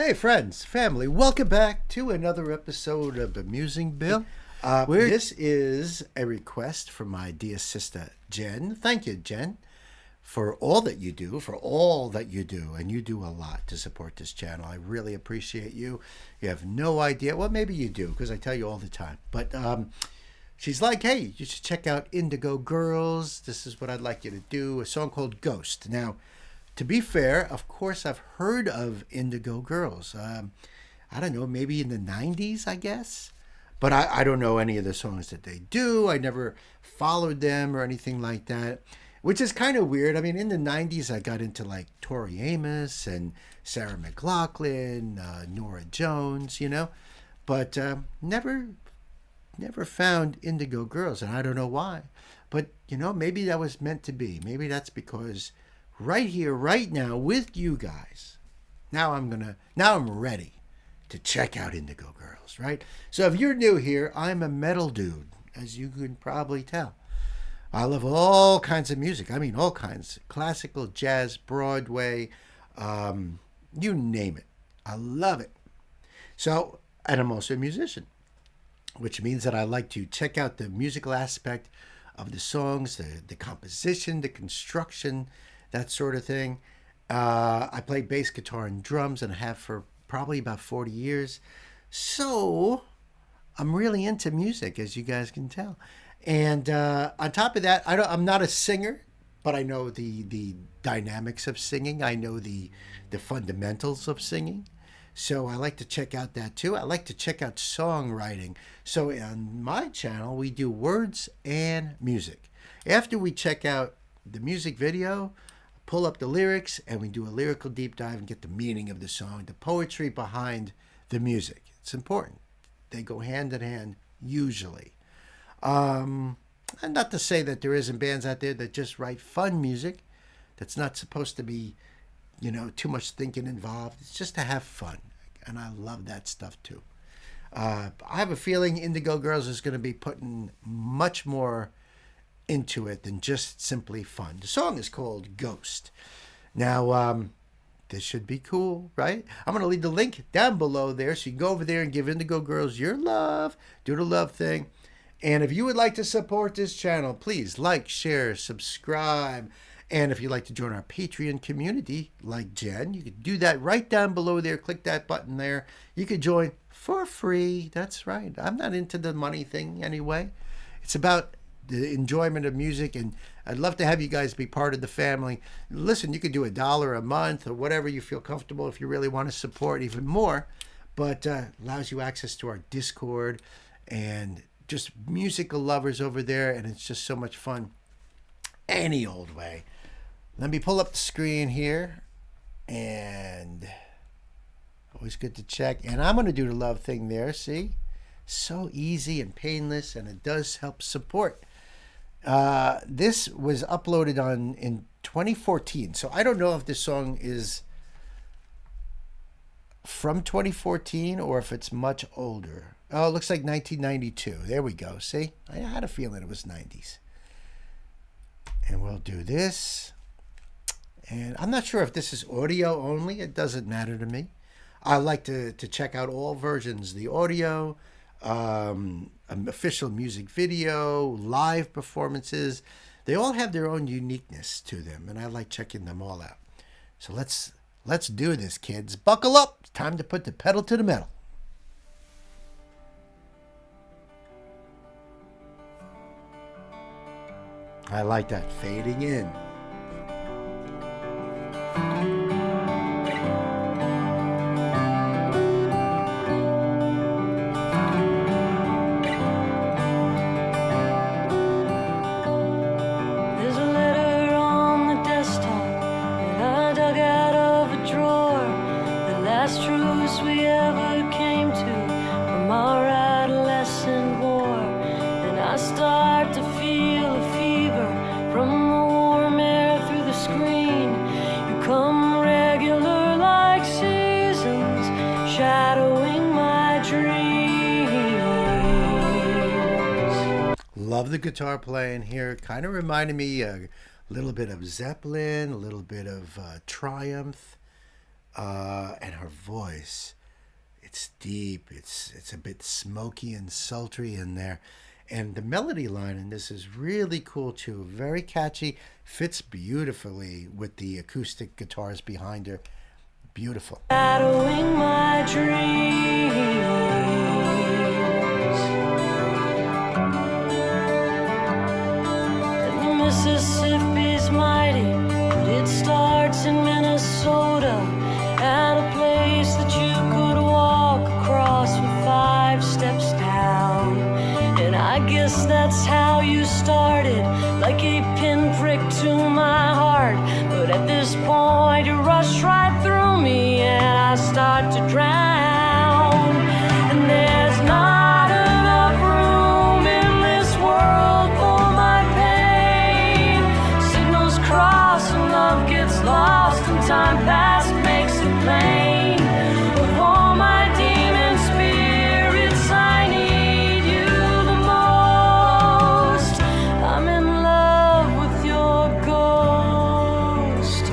Hey, friends, family, welcome back to another episode of Amusing Bill. This is a request from my dear sister, Jen. Thank you, Jen, for all that you do, and you do a lot to support this channel. I really appreciate you. You have no idea. Well, maybe you do, because I tell you all the time. But she's like, hey, you should check out Indigo Girls. This is what I'd like you to do, a song called Ghost. Now, to be fair, of course, I've heard of Indigo Girls. I don't know, maybe in the 90s, I guess. But I don't know any of the songs that they do. I never followed them or anything like that, which is kind of weird. I mean, in the 90s, I got into like Tori Amos and Sarah McLachlan, Nora Jones, but never found Indigo Girls, and I don't know why. But, maybe that was meant to be. Maybe that's because right here, right now, with you guys, now I'm ready to check out Indigo Girls, right? So if you're new here, I'm a metal dude, as you can probably tell. I love all kinds of music. I mean, all kinds. Classical, jazz, Broadway, you name it. I love it. So, and I'm also a musician, which means that I like to check out the musical aspect of the songs, the composition, the construction, that sort of thing. I play bass guitar and drums, and I have for probably about 40 years. So I'm really into music, as you guys can tell. And on top of that, I'm not a singer, but I know the dynamics of singing. I know the fundamentals of singing. So I like to check out that too. I like to check out songwriting. So on my channel, we do words and music. After we check out the music video, pull up the lyrics, and we do a lyrical deep dive and get the meaning of the song, the poetry behind the music. It's important. They go hand in hand, usually. And not to say that there isn't bands out there that just write fun music that's not supposed to be, too much thinking involved. It's just to have fun. And I love that stuff too. I have a feeling Indigo Girls is going to be putting much more into it than just simply fun. The song is called Ghost. Now, this should be cool, right? I'm going to leave the link down below there so you can go over there and give Indigo Girls your love, do the love thing. And if you would like to support this channel, please like, share, subscribe. And if you'd like to join our Patreon community, like Jen, you could do that right down below there. Click that button there. You could join for free. That's right. I'm not into the money thing anyway. It's about the enjoyment of music, and I'd love to have you guys be part of the family. Listen, you could do $1 a month or whatever you feel comfortable if you really want to support even more, but allows you access to our Discord and just musical lovers over there, and it's just so much fun any old way. Let me pull up the screen here, and always good to check. And I'm going to do the love thing there, see? So easy and painless, and it does help support. This was uploaded in 2014, so I don't know if this song is from 2014 or if it's much older. Oh, it looks like 1992. There we go. See? I had a feeling it was 90s. And we'll do this. And I'm not sure if this is audio only. It doesn't matter to me. I like to check out all versions, the audio, official music video, live performances. They all have their own uniqueness to them, and I like checking them all out. So let's do this, kids. Buckle up. It's time to put the pedal to the metal. I like that fading in. Start to feel a fever from the warm air through the screen. You come regular like seasons, shadowing my dreams. Love the guitar playing here. Kind of reminded me a little bit of Zeppelin, a little bit of Triumph. And her voice, it's deep. It's a bit smoky and sultry in there. And the melody line in this is really cool too. Very catchy. Fits beautifully with the acoustic guitars behind her. Beautiful. Shadowing my dreams. And the Mississippi's mighty, but it starts in Minnesota, at a place that you could walk across with 5 steps down. And I guess that's how you started, like a pinprick to my heart. But at this point you rush right through me and I start to drown. And there's not enough room in this world for my pain. Signals cross and love gets lost and time past makes it plain. Of all my demon spirits, I need you the most. I'm in love with your ghost.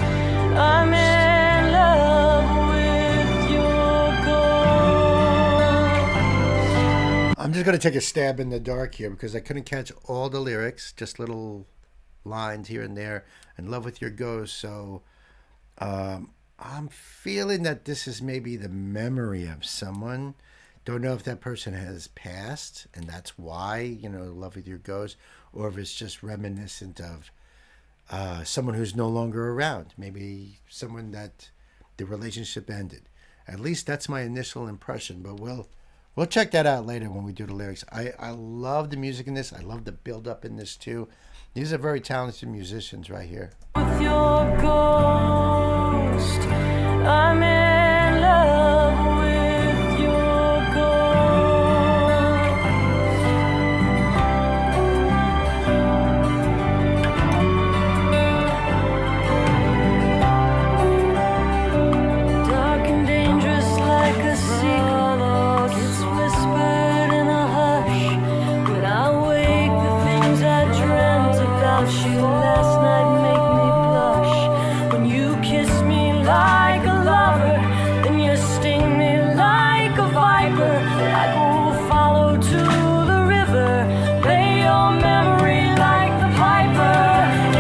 I'm in love with your ghost. I'm just going to take a stab in the dark here because I couldn't catch all the lyrics, just little lines here and there. In love with your ghost. So I'm feeling that this is maybe the memory of someone. Don't know if that person has passed and that's why, love with your ghost, or if it's just reminiscent of someone who's no longer around. Maybe someone that the relationship ended. At least that's my initial impression, but we'll check that out later when we do the lyrics. I love the music in this. I love the build up in this too. These are very talented musicians right here. With your ghost, I'm in love with your ghost. Dark and dangerous like a secret, it's whispered in a hush. When I wake, the things I dreamt about you last night make me blush. When you kiss me like a lover, then you sting me like a viper. I will follow to the river, play your memory like the piper.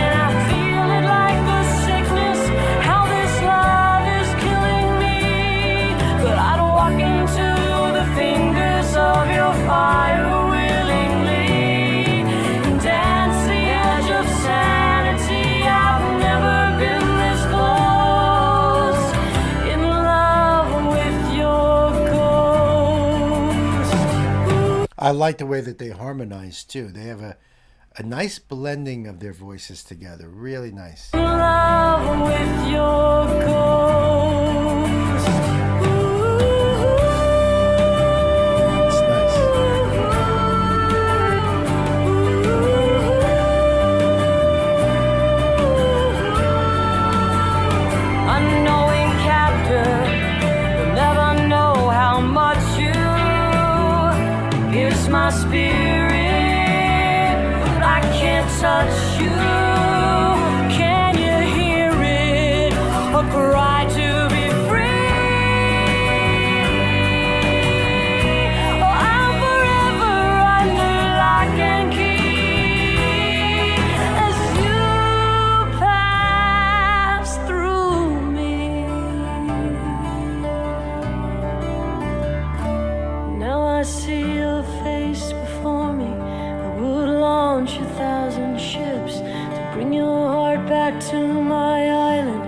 And I feel it like the sickness, how this love is killing me. But I'd walk into the fingers of your fire willingly and dance the edge of sanity. I've never been this close, in love with your ghost. I like the way that they harmonize too. They have a nice blending of their voices together. Really nice. In love with your ghost. It's nice. Unknowing captor, you'll never know how much you pierce my spirit, but I can't touch you. Can you hear it? A cry to be free. Oh, I'm forever under lock and key as you pass through me. Now I see your face before me. I would launch 1,000 ships to bring your heart back to my island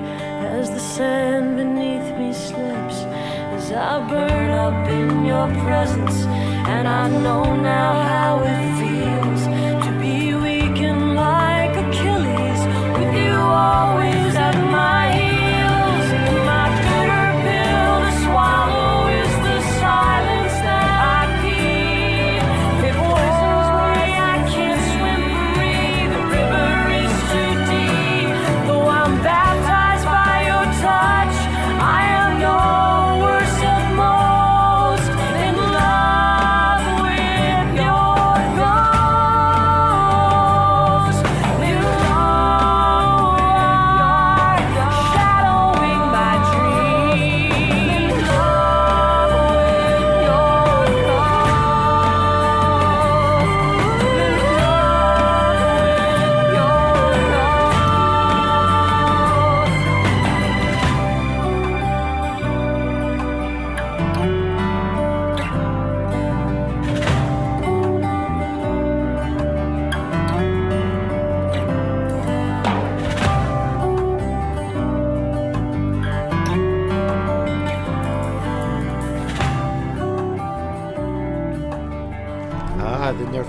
as the sand beneath me slips, as I burn up in your presence. And I know now how it feels to be weakened like Achilles, with you always at my heels. And my bitter pill to swallow is the silence that I keep. It poisons me, I can't swim free. The river is too deep. Though I'm baptized by your touch, I am no worse at most, in love with your ghost.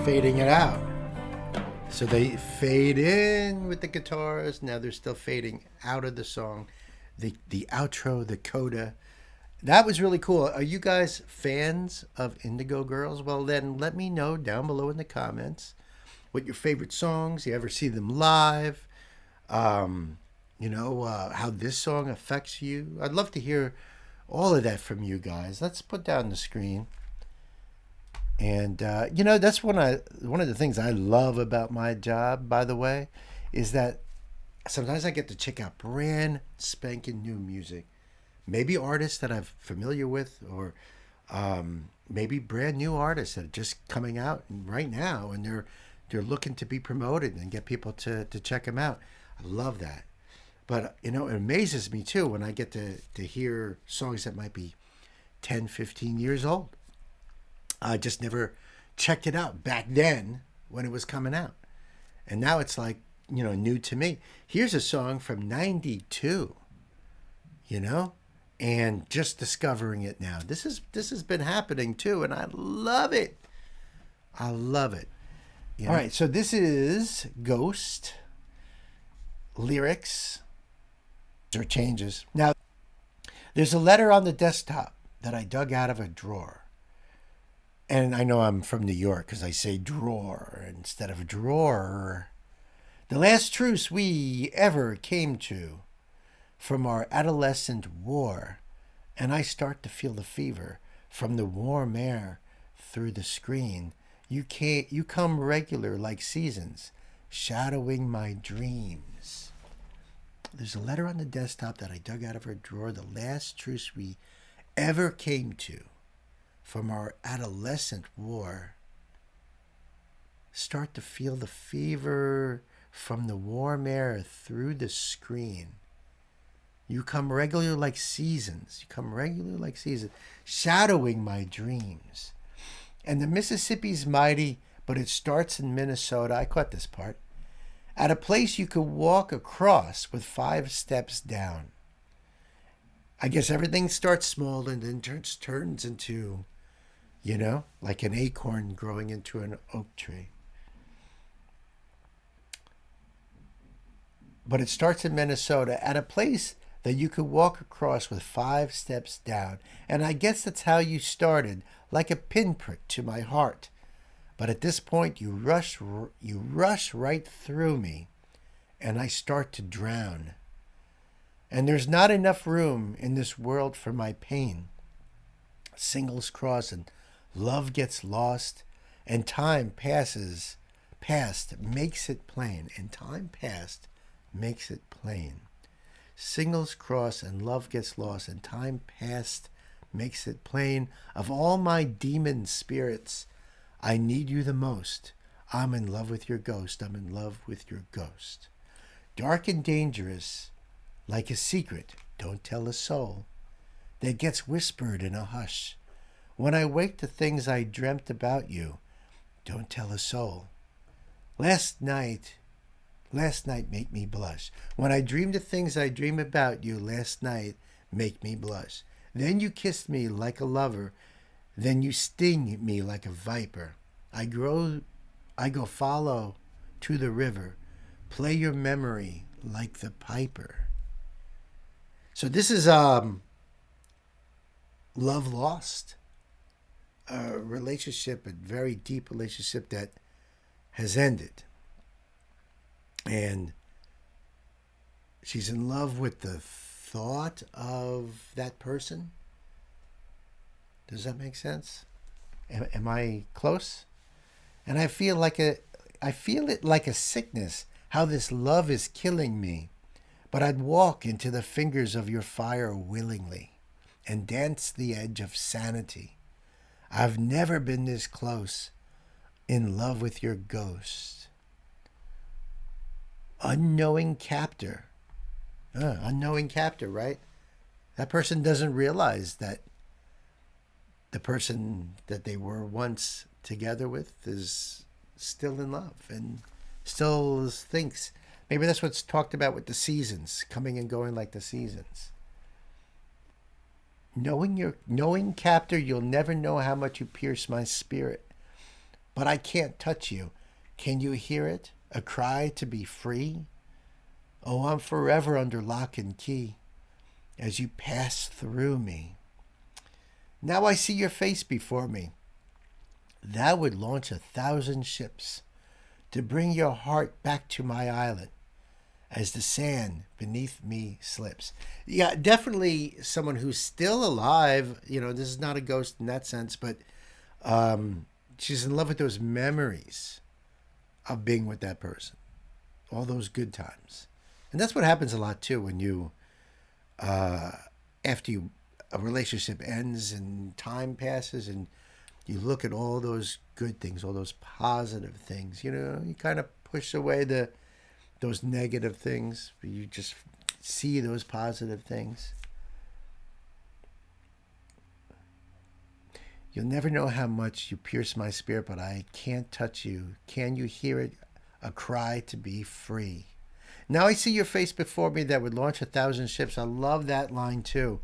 fading it out. So they fade in with the guitars. Now they're still fading out of the song. The outro, the coda. That was really cool. Are you guys fans of Indigo Girls? Well, then let me know down below in the comments what your favorite songs. You ever see them live? How this song affects you. I'd love to hear all of that from you guys. Let's put down the screen. And that's one of the things I love about my job, by the way, is that sometimes I get to check out brand spanking new music. Maybe artists that I'm familiar with, or maybe brand new artists that are just coming out right now, and they're looking to be promoted and get people to check them out. I love that. But it amazes me too when I get to hear songs that might be 10, 15 years old. I just never checked it out back then when it was coming out. And now it's like, new to me. Here's a song from 92, and just discovering it now. This has been happening too, and I love it. I love it. All right, so this is Ghost lyrics or changes. Now, there's a letter on the desktop that I dug out of a drawer. And I know I'm from New York because I say drawer instead of drawer. The last truce we ever came to from our adolescent war, and I start to feel the fever from the warm air through the screen. You come regular like seasons, shadowing my dreams. There's a letter on the desktop that I dug out of her drawer, the last truce we ever came to from our adolescent war. Start to feel the fever from the warm air through the screen. You come regular like seasons. Shadowing my dreams. And the Mississippi's mighty, but it starts in Minnesota. I caught this part. At a place you could walk across with 5 steps down. I guess everything starts small and then turns into, like an acorn growing into an oak tree. But it starts in Minnesota at a place that you could walk across with 5 steps down. And I guess that's how you started, like a pinprick to my heart. But at this point, you rush right through me, and I start to drown. And there's not enough room in this world for my pain. Singles cross and love gets lost, and time past makes it plain. Singles cross and love gets lost, and time past makes it plain. Of all my demon spirits, I need you the most. I'm in love with your ghost. Dark and dangerous, like a secret, don't tell a soul, that gets whispered in a hush. When I wake to things I dreamt about you, don't tell a soul. Last night make me blush. When I dreamed the things I dream about you, last night make me blush. Then you kissed me like a lover, then you sting me like a viper. I go follow to the river, play your memory like the piper. So this is love lost, a relationship, a very deep relationship that has ended. And she's in love with the thought of that person. Does that make sense? Am I close? And I feel it like a sickness, how this love is killing me. But I'd walk into the fingers of your fire willingly and dance the edge of sanity. I've never been this close, in love with your ghost. Unknowing captor, right? That person doesn't realize that the person that they were once together with is still in love and still thinks. Maybe that's what's talked about with the seasons, coming and going like the seasons. Knowing captor, you'll never know how much you pierce my spirit. but I can't touch you. Can you hear it? A cry to be free? Oh, I'm forever under lock and key as you pass through me. Now I see your face before me. That would launch 1,000 ships to bring your heart back to my island as the sand beneath me slips. Yeah, definitely someone who's still alive. You know, this is not a ghost in that sense, but she's in love with those memories of being with that person, all those good times. And that's what happens a lot too when you, after a relationship ends and time passes and you look at all those good things, all those positive things, you know, you kind of push away those negative things, but you just see those positive things. You'll never know how much you pierce my spirit, but I can't touch you. Can you hear it? A cry to be free. Now I see your face before me that would launch 1,000 ships. I love that line too.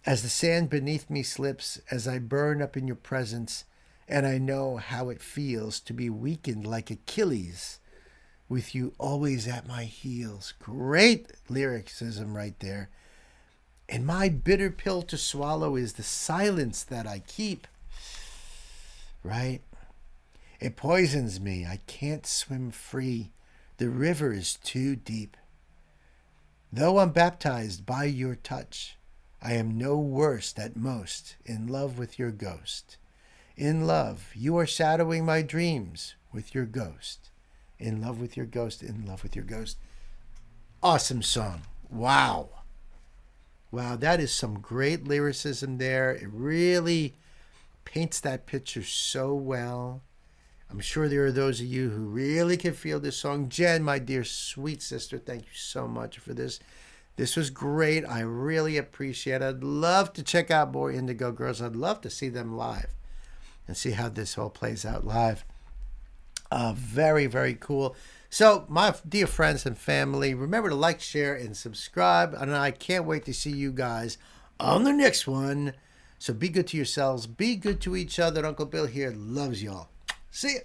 As the sand beneath me slips, as I burn up in your presence, and I know how it feels to be weakened like Achilles, with you always at my heels. Great lyricism right there. And my bitter pill to swallow is the silence that I keep. Right? It poisons me. I can't swim free. The river is too deep. Though I'm baptized by your touch, I am no worse at most in love with your ghost. In love, you are shadowing my dreams with your ghost. In love with your ghost, in love with your ghost. Awesome song. Wow. Wow, that is some great lyricism there. It really paints that picture so well. I'm sure there are those of you who really can feel this song. Jen, my dear sweet sister, thank you so much for this. This was great. I really appreciate it. I'd love to check out more Indigo Girls. I'd love to see them live and see how this all plays out live. Very, very cool. So, my dear friends and family, remember to like, share, and subscribe. And I can't wait to see you guys on the next one. So be good to yourselves. Be good to each other. Uncle Bill here loves y'all. See ya.